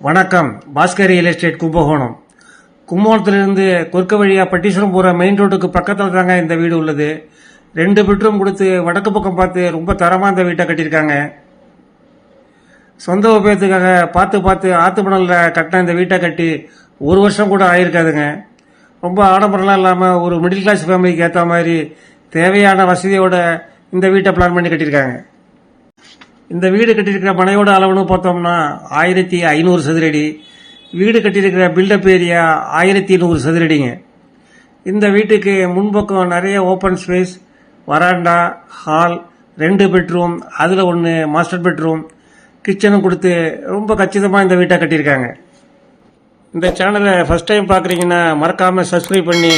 வணக்கம். Bhaskar real estate Kumbakonam. கும்பகோணத்திலிருந்து கொற்க வழியா பட்டீஸ்வரம் போற மெயின் ரோட்டுக்கு பக்கத்தில் தாங்க இந்த வீடு உள்ளது. 2 பெட்ரூம் கொடுத்து வடக்கு பக்கம் பார்த்து ரொம்ப தரமா இந்த வீட்டை கட்டியிருக்காங்க. சொந்த உபயோகத்துக்காக பார்த்து ஆத்துமணல்ல கட்டின இந்த வீட்டை கட்டி 1 வருஷம் கூட ஆயிருக்காதுங்க. ரொம்ப ஆடம்பரம்லாம் இல்லாமல் ஒரு மிடில் கிளாஸ் ஃபேமிலிக்கு ஏற்ற மாதிரி தேவையான வசதியோட இந்த வீட்டை பிளான் பண்ணி கட்டியிருக்காங்க. இந்த வீடு கட்டியிருக்கிற மனையோட அளவுன்னு பார்த்தோம்னா 1500 சதுரடி. வீடு கட்டியிருக்கிற பில்டப் ஏரியா 1100 சதுரடிங்க. இந்த வீட்டுக்கு முன்பக்கம் நிறைய ஓப்பன் ஸ்பேஸ், வராண்டா, ஹால், 2 பெட்ரூம், அதில் 1 மாஸ்டர் பெட்ரூம், கிச்சனும் கொடுத்து ரொம்ப கச்சிதமாக இந்த வீட்டை கட்டியிருக்காங்க. இந்த சேனலை ஃபஸ்ட் டைம் பார்க்குறீங்கன்னா மறக்காமல் சப்ஸ்கிரைப் பண்ணி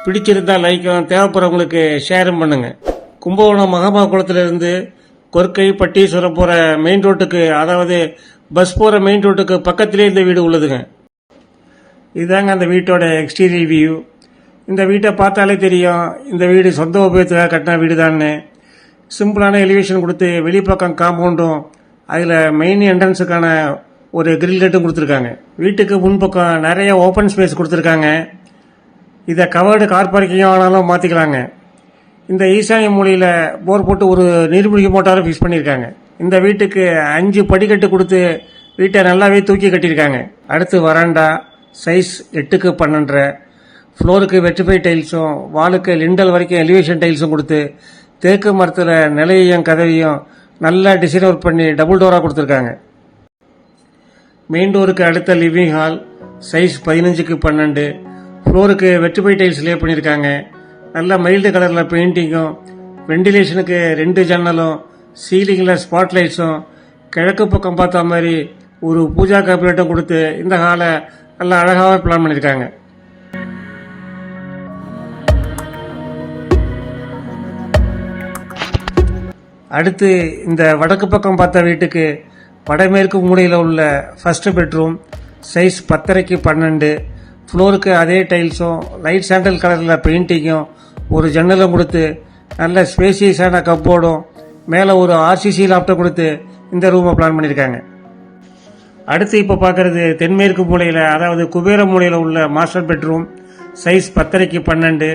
பிடிச்சிருந்தா லைக்கும், தேவைப்படுறவங்களுக்கு ஷேரும் பண்ணுங்கள். கும்பகோணம் மகாமா குளத்திலிருந்து கொற்கை பட்டீஸ்வரம் போகிற மெயின் ரோட்டுக்கு, அதாவது பஸ் போகிற மெயின் ரோட்டுக்கு பக்கத்திலே இந்த வீடு உள்ளதுங்க. இதுதாங்க அந்த வீட்டோட எக்ஸ்டீரியர் வியூ. இந்த வீட்டை பார்த்தாலே தெரியும் இந்த வீடு சொந்த உபயோகத்துக்காக கட்டின வீடு தான்னு. சிம்பிளான எலிவேஷன் கொடுத்து வெளிப்பக்கம் காம்பவுண்டும் அதில் மெயின் என்ட்ரன்ஸுக்கான ஒரு கிரில் கேட்டும் கொடுத்துருக்காங்க. வீட்டுக்கு முன்பக்கம் நிறைய ஓப்பன் ஸ்பேஸ் கொடுத்துருக்காங்க. இதை கவர்டு கார் பார்க்கிங் ஆனாலும் மாற்றிக்கலாங்க. இந்த ஈசானிய மூலையில் போர் போட்டு ஒரு நீர்மூழ்கி மோட்டாரும் ஃபிக்ஸ் பண்ணியிருக்காங்க. இந்த வீட்டுக்கு 5 படிக்கட்டு கொடுத்து வீட்டை நல்லாவே தூக்கி கட்டியிருக்காங்க. அடுத்து வராண்டா சைஸ் 8க்கு 12, ஃப்ளோருக்கு வெற்றிஃபை டைல்ஸும் வாலுக்கு லிண்டல் வரைக்கும் எலிவேஷன் டைல்ஸும் கொடுத்து தேக்கு மரத்தில் நிலையையும் கதவையும் நல்லா டிசைன் ஒர்க் பண்ணி டபுள் டோராக கொடுத்துருக்காங்க. மெயின் டோருக்கு அடுத்த லிவிங் ஹால் சைஸ் 15க்கு 12, ஃப்ளோருக்கு வெற்றிஃபை டைல்ஸ் லே பண்ணியிருக்காங்க. நல்ல மைல்டு கலரில் பெயிண்டிங்கும், வெண்டிலேஷனுக்கு 2 ஜன்னலும், சீலிங்கில் ஸ்பாட் லைட்ஸும், கிழக்கு பக்கம் பார்த்த மாதிரி ஒரு பூஜா கேபினட்டும் கொடுத்து இந்த ஹாலை நல்லா அழகாக பிளான் பண்ணியிருக்காங்க. அடுத்து இந்த வடக்கு பக்கம் பார்த்த வீட்டுக்கு வடமேற்கு மூலையில் உள்ள ஃபர்ஸ்ட் பெட்ரூம் சைஸ் 10க்கு 12, ஃப்ளோருக்கு அதே டைல்ஸும் லைட் சாண்டல் கலரில் பெயிண்டிங்கும் ஒரு ஜன்னலும் கொடுத்து நல்ல ஸ்பேசியஸான கப்போர்டும் மேலே ஒரு ஆர்சிசி லாப்டாப் கொடுத்து இந்த ரூமை பிளான் பண்ணியிருக்காங்க. அடுத்து இப்போ பார்க்குறது தென்மேற்கு மூலையில், அதாவது குபேர மூலையில் உள்ள மாஸ்டர் பெட்ரூம் சைஸ் 10க்கு 12,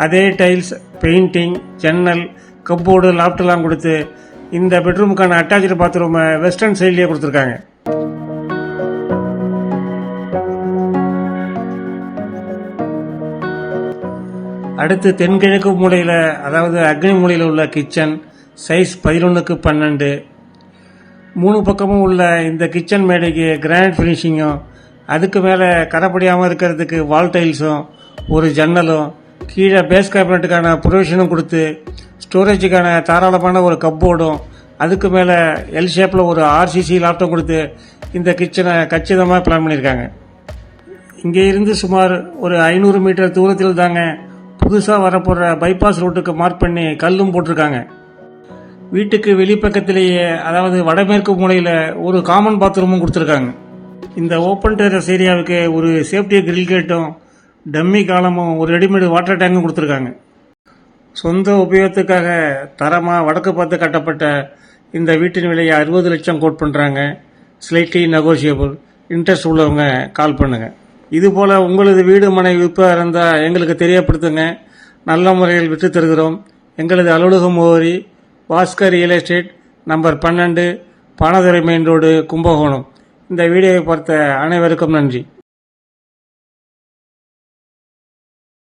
அதே டைல்ஸ், பெயிண்டிங், ஜன்னல், கப்போர்டு, லாப்டெல்லாம் கொடுத்து இந்த பெட்ரூமுக்கான அட்டாச்சு பாத்ரூமை வெஸ்டர்ன் சைட்லேயே கொடுத்துருக்காங்க. அடுத்து தென்கிழக்கு மூலையில், அதாவது அக்னி மூலையில் உள்ள கிச்சன் சைஸ் 11க்கு 12. 3 பக்கமும் உள்ள இந்த கிச்சன் மேடைக்கு கிரானைட் ஃபினிஷிங்கும், அதுக்கு மேலே கரைப்படியாமல் இருக்கிறதுக்கு வால் டைல்ஸும் ஒரு ஜன்னலும், கீழே பேஸ் கேபினட்டுக்கான ப்ரொவிஷனும் கொடுத்து ஸ்டோரேஜுக்கான தாராளமான ஒரு கப்போர்டும், அதுக்கு மேலே எல் ஷேப்பில் ஒரு ஆர்சிசி லாப்டாப் கொடுத்து இந்த கிச்சனை கச்சிதமாக பிளான் பண்ணியிருக்காங்க. இங்கே இருந்து சுமார் ஒரு 500 மீட்டர் தூரத்தில் தாங்க புதுசாக வரப்போகிற பைபாஸ் ரோட்டுக்கு மார்க் பண்ணி கல்லும் போட்டிருக்காங்க. வீட்டுக்கு வெளிப்பக்கத்திலேயே, அதாவது வடமேற்கு மூலையில் ஒரு காமன் பாத்ரூமும் கொடுத்துருக்காங்க. இந்த ஓப்பன் டெரஸ் ஏரியாவுக்கு ஒரு சேஃப்டி கிரில் கேட்டும், டம்மி காலமும், ஒரு ரெடிமேடு வாட்டர் டேங்கும் கொடுத்துருக்காங்க. சொந்த உபயோகத்துக்காக தரமாக வடக்கு பார்த்து கட்டப்பட்ட இந்த வீட்டின் விலையை 60 லட்சம் கோட் பண்ணுறாங்க. Slightly negotiable. இன்ட்ரெஸ்ட் உள்ளவங்க கால் பண்ணுங்கள். இதுபோல் உங்களது வீடு மனை விற்பா இருந்தால் எங்களுக்கு தெரியப்படுத்துங்க. நல்ல முறையில் விற்று தருகிறோம். எங்களது அலுவலக முகவரி Bhaskar real estate, number 12, Banadurai main road, Kumbakonam. இந்த வீடியோவை பார்த்த அனைவருக்கும் நன்றி.